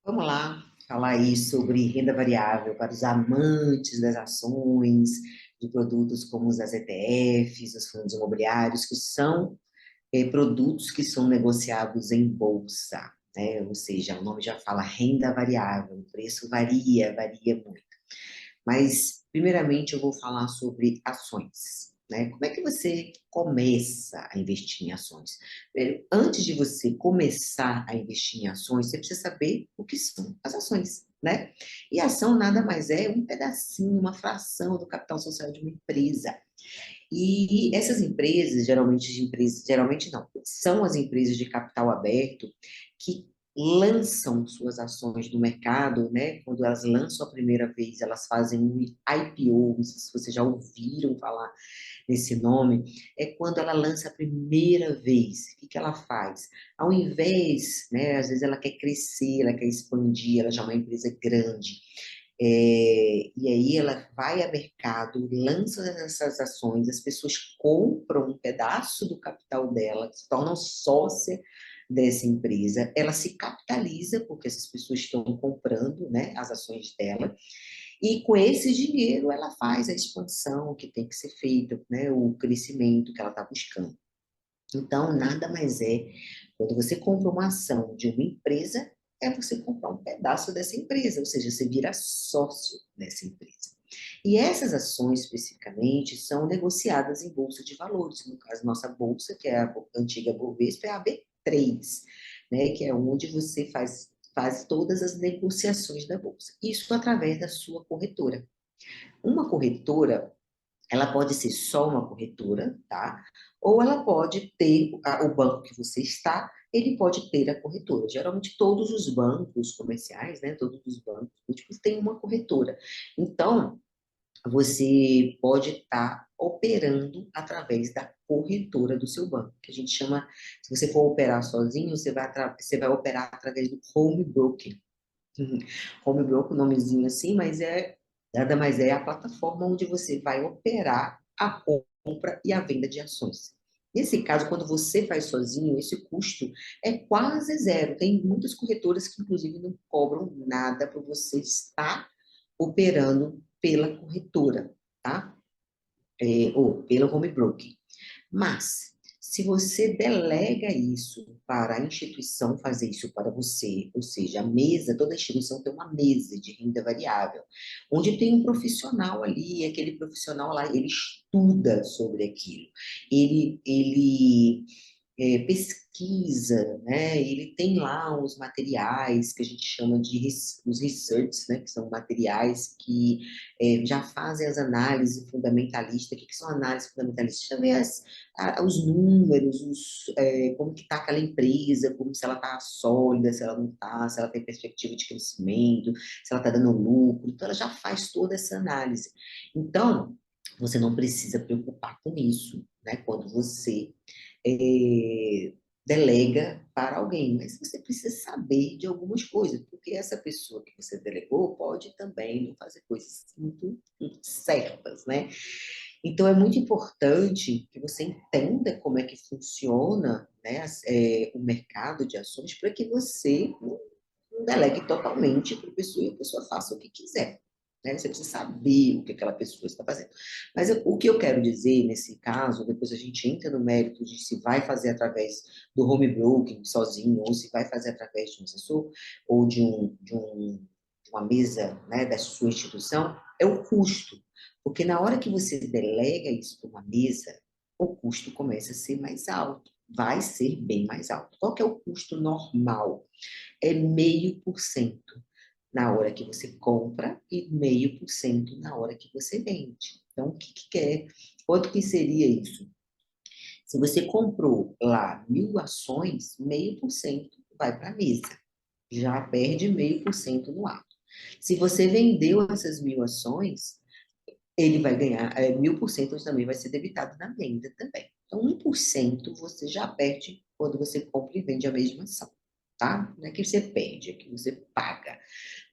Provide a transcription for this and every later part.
Vamos lá falar aí sobre renda variável para os amantes das ações, de produtos como os ETFs, os fundos imobiliários, que são produtos que são negociados em bolsa, né? Ou seja, o nome já fala renda variável, o preço varia muito. Mas, primeiramente, eu vou falar sobre ações, né? Como é que você começa a investir em ações? Primeiro, antes de você começar a investir em ações, você precisa saber o que são as ações, né? E a ação nada mais é um pedacinho, uma fração do capital social de uma empresa. E essas empresas, geralmente não, são as empresas de capital aberto que lançam suas ações no mercado, né? Quando elas lançam a primeira vez, elas fazem um IPO, não sei se vocês já ouviram falar nesse nome, é quando ela lança a primeira vez. O que que ela faz? Ao invés, né, às vezes ela quer crescer, ela quer expandir, ela já é uma empresa grande. E aí ela vai a mercado, lança essas ações, as pessoas compram um pedaço do capital dela, se tornam sócia dessa empresa, ela se capitaliza, porque essas pessoas estão comprando, né, as ações dela, e com esse dinheiro ela faz a expansão que tem que ser feita, né, o crescimento que ela está buscando. Então, nada mais é, quando você compra uma ação de uma empresa, é você comprar um pedaço dessa empresa, ou seja, você vira sócio dessa empresa. E essas ações, especificamente, são negociadas em bolsa de valores. No caso, nossa bolsa, que é a antiga Bovespa, é a B3, né, que é onde você faz todas as negociações da bolsa. Isso através da sua corretora. Uma corretora, ela pode ser só uma corretora, tá? Ou ela pode ter o banco que você está, ele pode ter a corretora. Geralmente todos os bancos comerciais, né, todos os bancos múltiplos têm uma corretora. Então, você pode estar operando através da corretora do seu banco, que a gente chama, se você for operar sozinho, você vai operar através do home broker. Home broker, um nomezinho assim, mas nada mais é a plataforma onde você vai operar a compra e a venda de ações. Nesse caso, quando você faz sozinho, esse custo é quase zero. Tem muitas corretoras que, inclusive, não cobram nada para você estar operando pela corretora, tá? Ou pelo home broker. Mas, se você delega isso para a instituição fazer isso para você, ou seja, a mesa, toda instituição tem uma mesa de renda variável, onde tem um profissional ali, aquele profissional lá, ele estuda sobre aquilo, ele pesquisa, né? Ele tem lá os materiais que a gente chama de os research, né? Que são materiais que já fazem as análises fundamentalistas. O que, que são análises fundamentalistas? Também os números, como que está aquela empresa, como se ela está sólida, se ela não está, se ela tem perspectiva de crescimento, se ela está dando lucro. Então, ela já faz toda essa análise. Então, você não precisa preocupar com isso, né? Quando você delega para alguém, mas você precisa saber de algumas coisas, porque essa pessoa que você delegou pode também não fazer coisas muito certas, né? Então, é muito importante que você entenda como é que funciona, né, o mercado de ações para que você não delegue totalmente para a pessoa e a pessoa faça o que quiser. Né? Você precisa saber o que aquela pessoa está fazendo. Mas o que eu quero dizer nesse caso, depois a gente entra no mérito de se vai fazer através do home broking sozinho, ou se vai fazer através de um assessor, ou de uma mesa, né, da sua instituição, é o custo. Porque na hora que você delega isso para uma mesa, o custo começa a ser mais alto. Vai ser bem mais alto. Qual que é o custo normal? É 0,5% na hora que você compra e 0,5% na hora que você vende. Então, o que que quer? Quanto que seria isso? Se você comprou lá 1.000 ações, 0,5% vai para a mesa. Já perde 0,5% no ato. Se você vendeu essas 1.000 ações, ele vai ganhar 1.000% também vai ser debitado na venda também. Então, 1% você já perde quando você compra e vende a mesma ação, tá? Não é que você perde, é que você paga.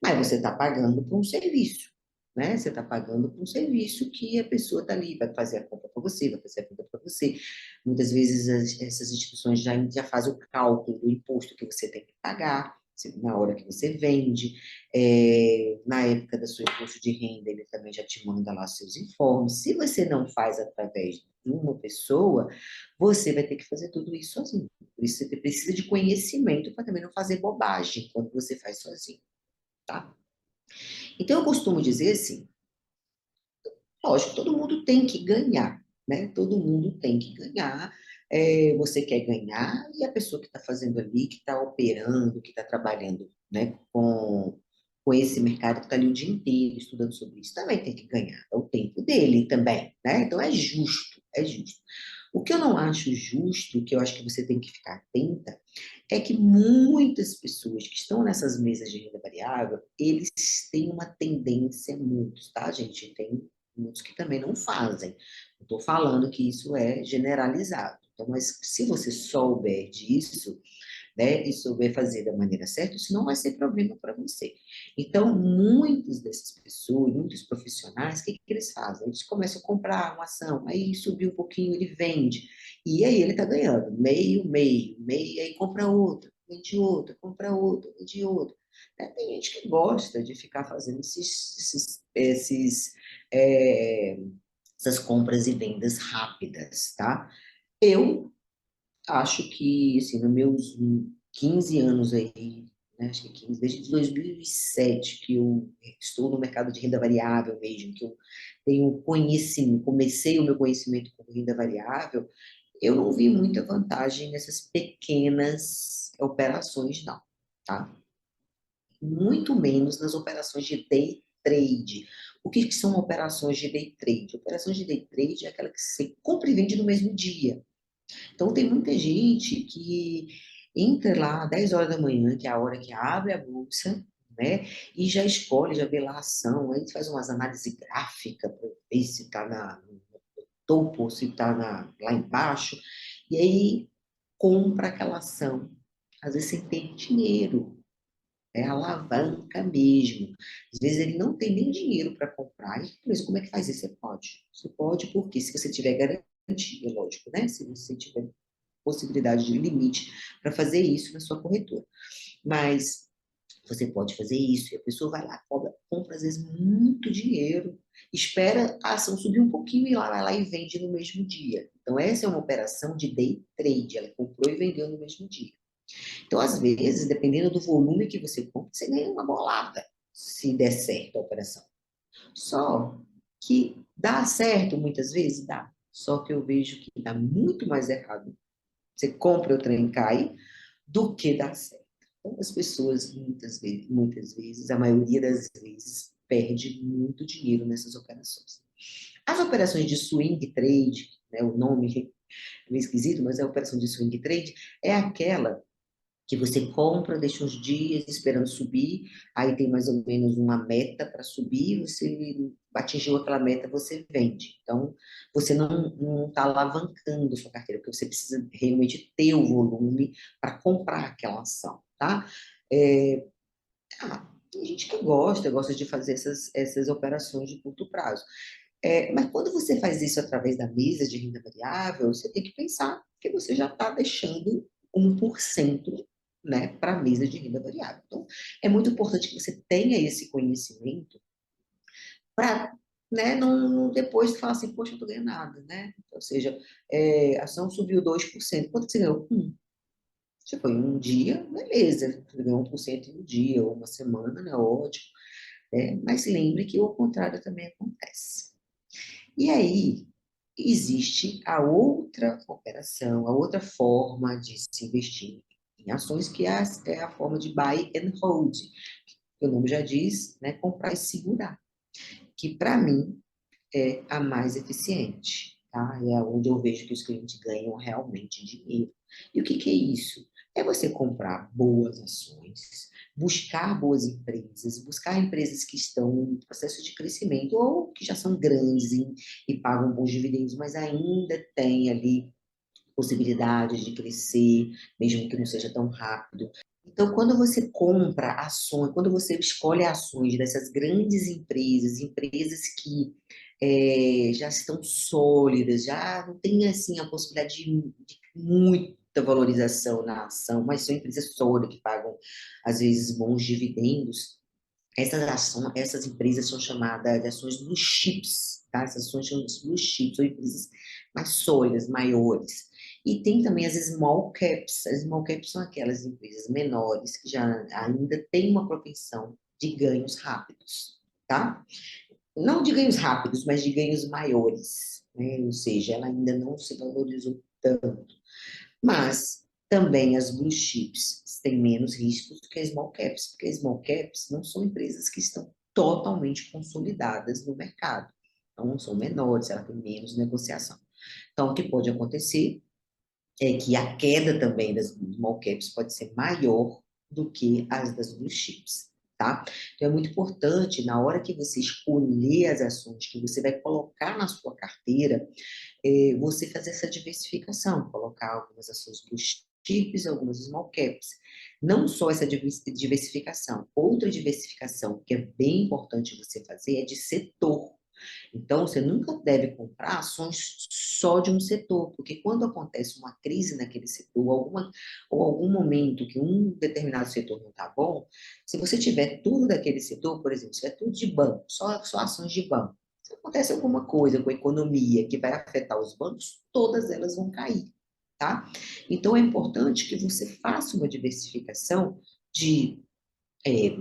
Mas você está pagando por um serviço, né? Você está pagando por um serviço que a pessoa está ali, vai fazer a compra para você, vai fazer a compra para você. Muitas vezes essas instituições já fazem o cálculo do imposto que você tem que pagar, na hora que você vende, na época do seu imposto de renda, ele também já te manda lá seus informes. Se você não faz através de uma pessoa, você vai ter que fazer tudo isso sozinho. Por isso você precisa de conhecimento para também não fazer bobagem quando você faz sozinho, tá? Então eu costumo dizer assim, lógico, todo mundo tem que ganhar, né? Todo mundo tem que ganhar. Você quer ganhar e a pessoa que está fazendo ali, que está operando, que está trabalhando, né, com esse mercado que está ali o dia inteiro estudando sobre isso, também tem que ganhar. É o tempo dele também, né? Então é justo, é justo. O que eu não acho justo, que eu acho que você tem que ficar atenta, é que muitas pessoas que estão nessas mesas de renda variável, eles têm uma tendência, muitos, tá, gente? Tem muitos que também não fazem. Não estou falando que isso é generalizado. Então, mas se você souber disso, né, e souber fazer da maneira certa, isso não vai ser problema para você. Então, muitas dessas pessoas, muitos profissionais, o que, que eles fazem? Eles começam a comprar uma ação, aí subiu um pouquinho, ele vende, e aí ele está ganhando meio, meio, meio, aí compra outra, compra outra, vende outra. Né? Tem gente que gosta de ficar fazendo é, essas compras e vendas rápidas, tá? Eu acho que, assim, nos meus 15 anos aí, né, acho que 15, desde 2007 que eu estou no mercado de renda variável mesmo, que eu tenho conhecimento, comecei o meu conhecimento com renda variável, eu não vi muita vantagem nessas pequenas operações, não, tá? Muito menos nas operações de day trade. O que que são operações de day trade? Operações de day trade é aquela que você compra e vende no mesmo dia. Então, tem muita gente que entra lá às 10 horas da manhã, que é a hora que abre a bolsa, né? E já escolhe, já vê lá a ação, aí faz umas análises gráficas para ver se está no topo, se está lá embaixo, e aí compra aquela ação, às vezes sem ter dinheiro. É alavanca mesmo. Às vezes ele não tem nem dinheiro para comprar. E, mas como é que faz isso? Você pode. Você pode porque se você tiver garantia, lógico, né? Se você tiver possibilidade de limite para fazer isso na sua corretora. Mas você pode fazer isso e a pessoa vai lá, compra às vezes muito dinheiro, espera a ação subir um pouquinho e lá vai lá e vende no mesmo dia. Então essa é uma operação de day trade, ela comprou e vendeu no mesmo dia. Então às vezes, dependendo do volume que você compra, você ganha uma bolada se der certo a operação. Só que dá certo muitas vezes? Dá. Só que eu vejo que dá muito mais errado. Você compra o trem cai do que dá certo. Então, as pessoas, muitas vezes, a maioria das vezes, perde muito dinheiro nessas operações. As operações de swing trade, né, o nome é meio esquisito, mas a operação de swing trade é aquela que você compra, deixa uns dias esperando subir, aí tem mais ou menos uma meta para subir, você atingiu aquela meta, você vende. Então, você não está alavancando sua carteira, porque você precisa realmente ter o volume para comprar aquela ação, tá? É, tem gente que gosta de fazer essas operações de curto prazo. Mas quando você faz isso através da mesa de renda variável, você tem que pensar que você já está deixando 1%, né, para a mesa de renda variável. Então, é muito importante que você tenha esse conhecimento para, né, não depois falar assim, poxa, eu não ganhando nada, né? Ou seja, a ação subiu 2%. Quanto que você ganhou? Você foi um dia, beleza, você ganhou 1% em um dia, ou uma semana, né? Ótimo. Mas lembre que o contrário também acontece. E aí, existe a outra operação, a outra forma de se investir em ações, que é a forma de buy and hold, que o nome já diz, né, comprar e segurar, que para mim é a mais eficiente, tá? É onde eu vejo que os clientes ganham realmente dinheiro. E o que que é isso? É você comprar boas ações, buscar boas empresas, buscar empresas que estão em processo de crescimento ou que já são grandes e pagam bons dividendos, mas ainda tem ali possibilidades de crescer, mesmo que não seja tão rápido. Então, quando você compra ações, quando você escolhe ações dessas grandes empresas, empresas que já estão sólidas, já não tem assim a possibilidade de muito valorização na ação, mas são empresas sólidas que pagam, às vezes, bons dividendos. Essas empresas são chamadas de ações blue chips, tá? Essas ações são blue chips, são empresas mais sólidas, maiores. E tem também as small caps. As small caps são aquelas empresas menores que já ainda têm uma propensão de ganhos rápidos, tá? Não de ganhos rápidos, mas de ganhos maiores, né? Ou seja, ela ainda não se valorizou tanto. Mas também as blue chips têm menos riscos do que as small caps, porque as small caps não são empresas que estão totalmente consolidadas no mercado. Então, são menores, ela tem menos negociação. Então, o que pode acontecer é que a queda também das small caps pode ser maior do que as das blue chips, tá? Então, é muito importante, na hora que você escolher as ações que você vai colocar na sua carteira, você fazer essa diversificação, colocar algumas ações blue chips, algumas small caps. Não só essa diversificação, outra diversificação que é bem importante você fazer é de setor. Então, você nunca deve comprar ações só de um setor, porque quando acontece uma crise naquele setor, ou algum momento que um determinado setor não está bom, se você tiver tudo daquele setor, por exemplo, se tiver tudo de banco, só ações de banco, se acontece alguma coisa com a economia que vai afetar os bancos, todas elas vão cair, tá? Então, é importante que você faça uma diversificação de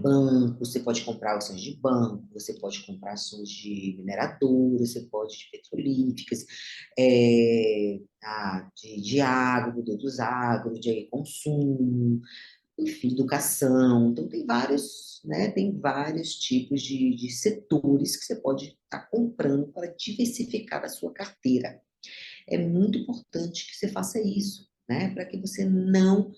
banco, você pode comprar ações de banco, você pode comprar ações de mineradoras, você pode de petrolíferas, de agro, produtos agro, de consumo, enfim, educação. Então, tem vários, né, tem vários tipos de setores que você pode estar comprando para diversificar a sua carteira. É muito importante que você faça isso, né? Para que você não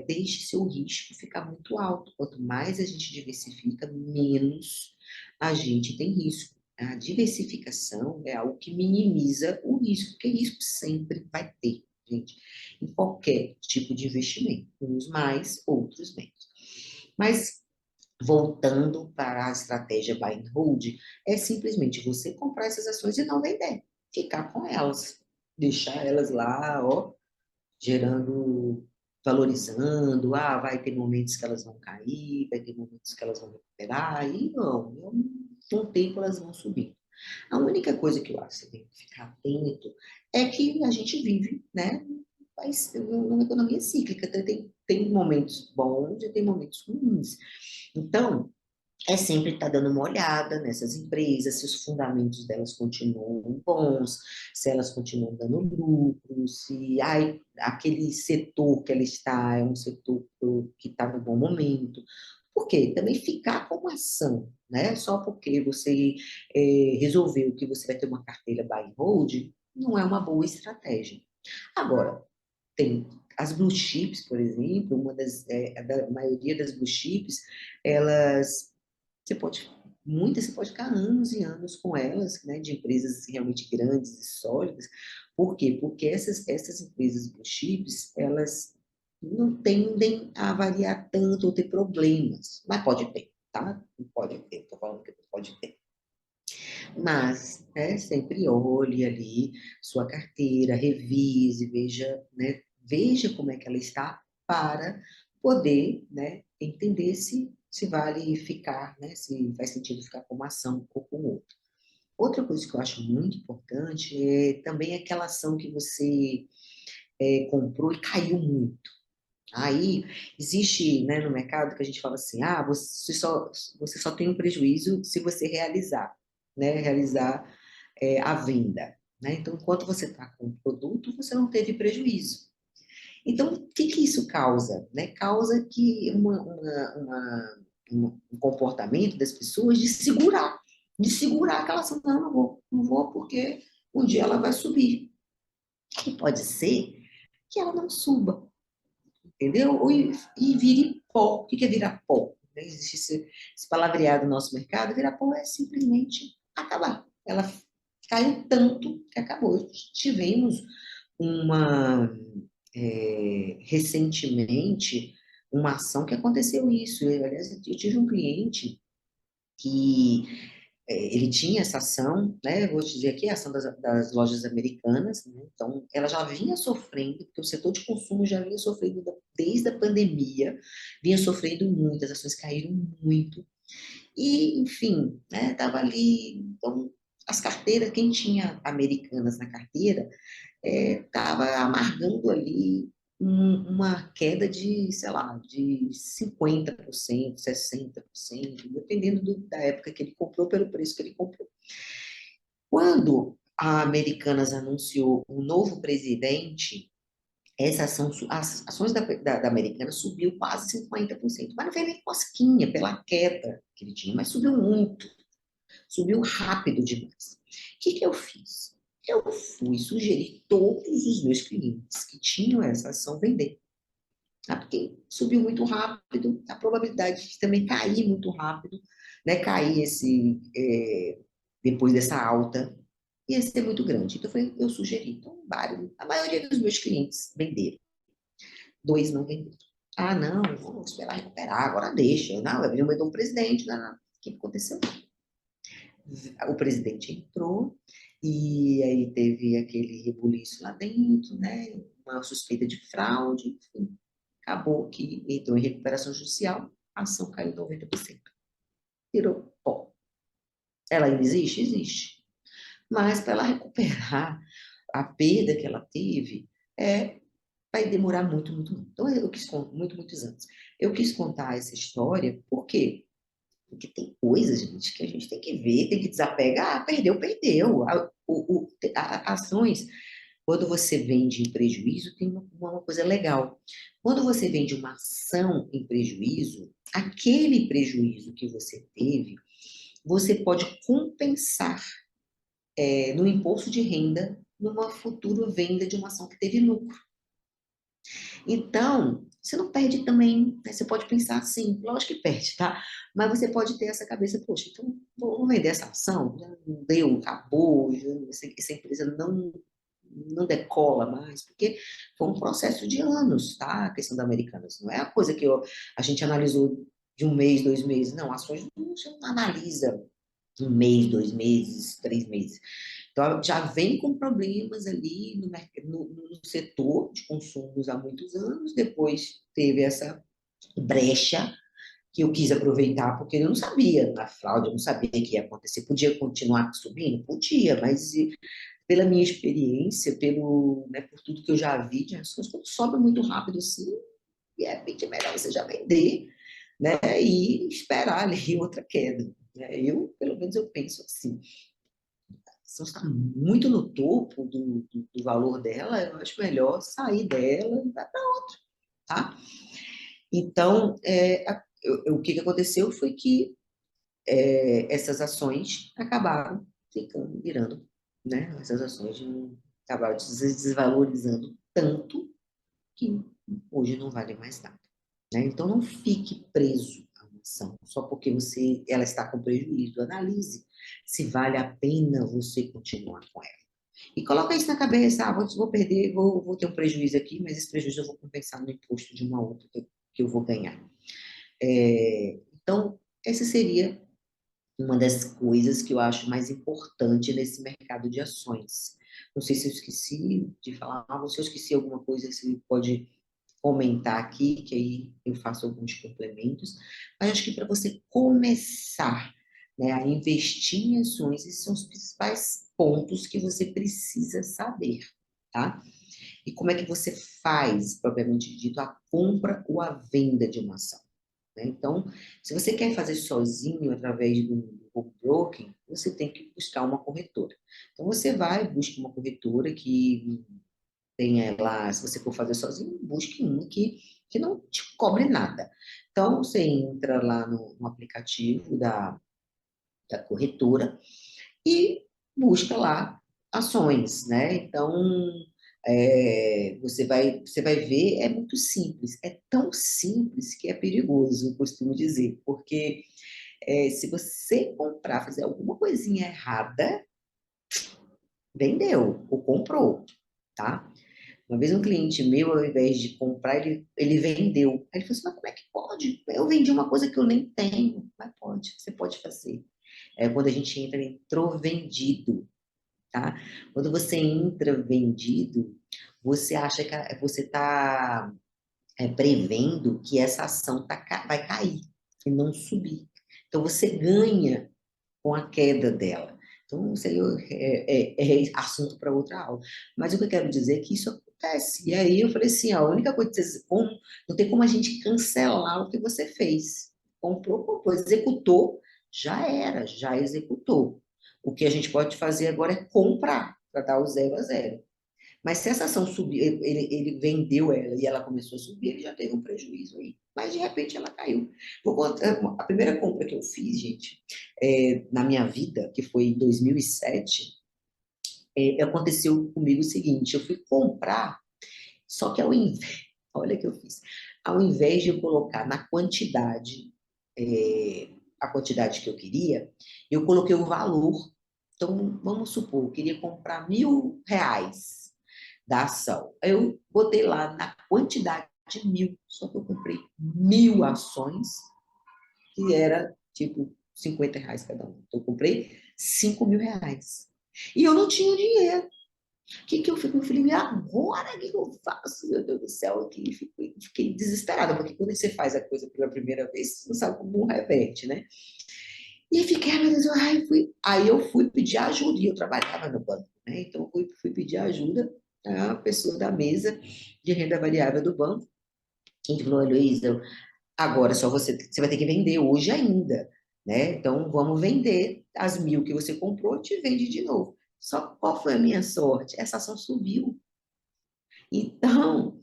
deixe seu risco ficar muito alto. Quanto mais a gente diversifica, menos a gente tem risco. A diversificação é algo que minimiza o risco, porque risco sempre vai ter, gente, em qualquer tipo de investimento, uns mais, outros menos. Mas voltando para a estratégia buy and hold, é simplesmente você comprar essas ações e não vender, ficar com elas, deixar elas lá, ó, gerando, valorizando. Ah, vai ter momentos que elas vão cair, vai ter momentos que elas vão recuperar, e não, com o tempo elas vão subir. A única coisa que eu acho que você tem que ficar atento é que a gente vive, né, numa economia cíclica, tem momentos bons e tem momentos ruins. Então, é sempre estar dando uma olhada nessas empresas, se os fundamentos delas continuam bons, se elas continuam dando lucro, se aquele setor que ela está é um setor que está no bom momento. Por quê? Também ficar com uma ação, né? Só porque você resolveu que você vai ter uma carteira buy and hold, não é uma boa estratégia. Agora, tem as blue chips, por exemplo, da maioria das blue chips, elas você pode, muitas você pode ficar anos e anos com elas, né, de empresas realmente grandes e sólidas. Por quê? Porque essas empresas blue chips, elas não tendem a variar tanto ou ter problemas. Mas pode ter, tá? Pode ter, estou falando que pode ter. Mas, né, sempre olhe ali sua carteira, revise, veja, né, veja como é que ela está para poder, né, entender se vale ficar, né, se faz sentido ficar com uma ação ou com outra. Outra coisa que eu acho muito importante é também aquela ação que você comprou e caiu muito. Aí existe, né, no mercado que a gente fala assim, você só tem um prejuízo se você realizar, né, realizar a venda, né? Então, enquanto você está com o produto, você não teve prejuízo. Então, o que que isso causa? Né? Causa que um comportamento das pessoas de segurar aquela ação, não vou porque um dia ela vai subir. E pode ser que ela não suba, entendeu? E vire pó. O que é virar pó? Né? Existe esse palavreado no nosso mercado. Virar pó é simplesmente acabar. Ela caiu tanto que acabou. Tivemos recentemente uma ação que aconteceu isso. Aliás, eu tive um cliente que ele tinha essa ação, né? Vou te dizer aqui, a ação das lojas americanas, né? Então, ela já vinha sofrendo, porque o setor de consumo já vinha sofrendo desde a pandemia, vinha sofrendo muito, as ações caíram muito. E, enfim, né? Tava ali, então, as carteiras, quem tinha americanas na carteira, estava amargando ali uma queda de, sei lá, de 50%, 60%, dependendo da época que ele comprou, pelo preço que ele comprou. Quando a Americanas anunciou um novo presidente, essa ação, as ações da Americanas subiu quase 50%, mas não foi nem cosquinha pela queda que ele tinha, mas subiu muito, subiu rápido demais. O que que eu fiz? Eu fui sugerir todos os meus clientes que tinham essa ação vender. Tá? Porque subiu muito rápido, a probabilidade de também cair muito rápido, né? Cair depois dessa alta, ia ser muito grande. Então, eu sugeri. Então, a maioria dos meus clientes venderam. Dois não venderam. Ah, não, vamos esperar recuperar, agora deixa. Não, eu mandou um presidente. Não, não. O que aconteceu? O presidente entrou e aí teve aquele rebuliço lá dentro, né? Uma suspeita de fraude, enfim. Acabou que entrou em recuperação judicial, a ação caiu 90%. Virou pó. Ela ainda existe? Existe. Mas para ela recuperar a perda que ela teve, vai demorar muito, muito, muito. Então, eu quis contar, muitos anos. Eu quis contar essa história, por quê? Porque tem coisas, gente, que a gente tem que ver, tem que desapegar. Ah, perdeu, perdeu. Ações, quando você vende em prejuízo, tem uma coisa legal. Quando você vende uma ação em prejuízo, aquele prejuízo que você teve, você pode compensar no imposto de renda numa futura venda de uma ação que teve lucro. Então, você não perde também, né? Você pode pensar assim, lógico que perde, tá? Mas você pode ter essa cabeça, poxa, então vou vender essa ação, já não deu, acabou, essa empresa não decola mais, porque foi um processo de anos, tá? A questão da Americanas. Não é a coisa que a gente analisou de um mês, 2 meses. Não, ações não se analisa um mês, 2 meses, 3 meses. Então, já vem com problemas ali no setor de consumos há muitos anos, depois teve essa brecha que eu quis aproveitar, porque eu não sabia na fraude, eu não sabia o que ia acontecer. Podia continuar subindo? Podia, mas pela minha experiência, né, por tudo que eu já vi de ações, quando sobe muito rápido assim, e é bem melhor você já vender, né, e esperar ali outra queda. Né? Pelo menos, eu penso assim ação está muito no topo do valor dela, eu acho melhor sair dela e vai para outra, tá? Então, o que aconteceu foi que essas ações acabaram virando, né? Essas ações acabaram desvalorizando tanto que hoje não vale mais nada, né? Então, não fique preso a uma ação só porque ela está com prejuízo. Analise se vale a pena você continuar com ela. E coloca isso na cabeça, vou perder, vou ter um prejuízo aqui, mas esse prejuízo eu vou compensar no imposto de uma outra que eu vou ganhar. Então, essa seria uma das coisas que eu acho mais importante nesse mercado de ações. Não sei se eu esqueci de falar, ou se eu esqueci alguma coisa, você pode comentar aqui, que aí eu faço alguns complementos. Mas acho que para você começar, né, a investir em ações, esses são os principais pontos que você precisa saber, tá? E como é que você faz, propriamente dito, a compra ou a venda de uma ação, né? Então, se você quer fazer sozinho através do home broking, você tem que buscar uma corretora. Então, você vai, busca uma corretora que tenha lá, se você for fazer sozinho, busque um que não te cobre nada. Então, você entra lá no aplicativo da corretora e busca lá ações, né? Então, você vai ver, é muito simples, é tão simples que é perigoso, eu costumo dizer, porque se você comprar, fazer alguma coisinha errada, vendeu ou comprou, tá? Uma vez um cliente meu, ao invés de comprar, ele vendeu. Aí ele falou assim, mas como é que pode? Eu vendi uma coisa que eu nem tenho. Mas pode, você pode fazer. É quando a gente entrou vendido, tá? Quando você entra vendido, você acha que você está prevendo que essa ação vai cair e não subir. Então, você ganha com a queda dela. Então, isso aí é assunto para outra aula. Mas o que eu quero dizer é que isso acontece. E aí eu falei assim, ó, a única coisa que não tem como a gente cancelar o que você fez. Comprou, executou, já era, já executou. O que a gente pode fazer agora é comprar, para dar o 0 a 0. Mas se essa ação subir, ele vendeu ela e ela começou a subir, ele já teve um prejuízo aí. Mas de repente ela caiu. A primeira compra que eu fiz, gente, na minha vida, que foi em 2007, aconteceu comigo o seguinte: eu fui comprar, só que olha o que eu fiz, ao invés de eu colocar na quantidade, a quantidade que eu queria, eu coloquei o valor. Então, vamos supor, eu queria comprar R$ 1.000 da ação. Eu botei lá na quantidade de 1.000, só que eu comprei 1.000 ações, que era tipo R$ 50 cada um. Então, eu comprei R$ 5.000. E eu não tinha dinheiro. O que que eu fiz? Eu falei, e agora o que que eu faço? Meu Deus do céu, aqui fiquei desesperada, porque quando você faz a coisa pela primeira vez, você não sabe como reverte, né? E aí fiquei, meu Deus, aí eu fui pedir ajuda, e eu trabalhava no banco, né? Então eu fui pedir ajuda à pessoa da mesa de renda variável do banco. A gente falou, Heloísa, agora só você vai ter que vender hoje ainda, né? Então vamos vender as 1.000 que você comprou, te vende de novo. Só que qual foi a minha sorte? Essa ação subiu. Então,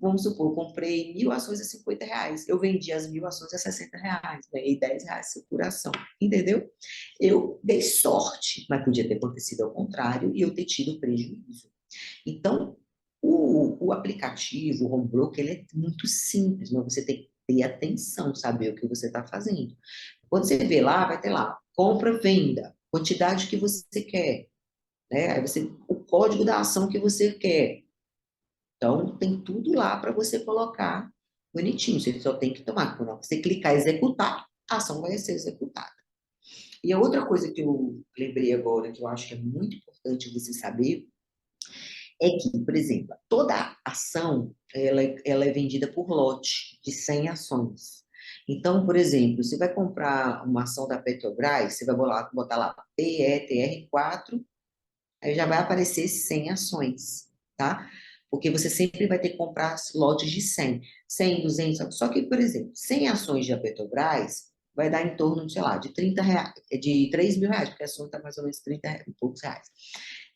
vamos supor, eu comprei 1.000 ações a R$ 50. Eu vendi as 1.000 ações a R$ 60, ganhei R$ 10 por ação, entendeu? Eu dei sorte, mas podia ter acontecido ao contrário e eu ter tido prejuízo. Então, o aplicativo, o home broker, ele é muito simples, mas você tem que ter atenção, saber o que você está fazendo. Quando você vê lá, vai ter lá, compra, venda, quantidade que você quer, né? Aí o código da ação que você quer. Então, tem tudo lá para você colocar bonitinho. Você só tem que tomar. Quando você clicar em executar, a ação vai ser executada. E a outra coisa que eu lembrei agora, que eu acho que é muito importante você saber, é que, por exemplo, toda ação ela é vendida por lote de 100 ações. Então, por exemplo, você vai comprar uma ação da Petrobras, você vai botar lá PETR4, aí já vai aparecer 100 ações, tá? Porque você sempre vai ter que comprar lotes de 100, 100, 200. Só que, por exemplo, 100 ações da Petrobras vai dar em torno, sei lá, de R$ 30, de R$ 3.000, porque a ação está mais ou menos 30 e poucos reais.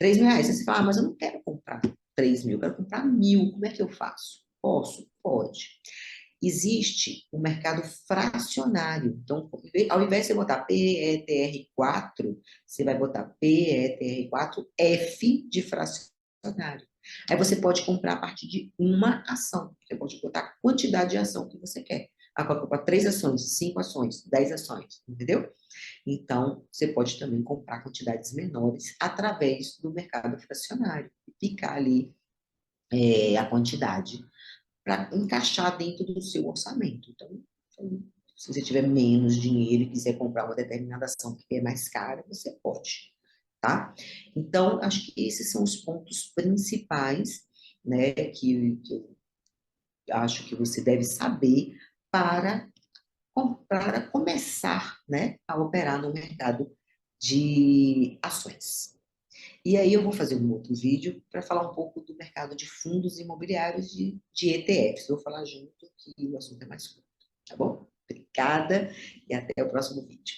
R$ 3.000. Aí você fala, mas eu não quero comprar 3.000, eu quero comprar 1.000. Como é que eu faço? Posso? Pode. Existe o mercado fracionário. Então, ao invés de você botar PETR4, você vai botar PETR4F de fracionário. Aí você pode comprar a partir de uma ação. Você pode botar a quantidade de ação que você quer. Ah, pode comprar 3 ações, 5 ações, 10 ações, entendeu? Então, você pode também comprar quantidades menores através do mercado fracionário e picar ali a quantidade para encaixar dentro do seu orçamento. Então, se você tiver menos dinheiro e quiser comprar uma determinada ação que é mais cara, você pode, tá? Então, acho que esses são os pontos principais, né, que eu acho que você deve saber para para começar, né, a operar no mercado de ações. E aí eu vou fazer um outro vídeo para falar um pouco do mercado de fundos imobiliários de ETFs. Vou falar junto que o assunto é mais curto, tá bom? Obrigada e até o próximo vídeo.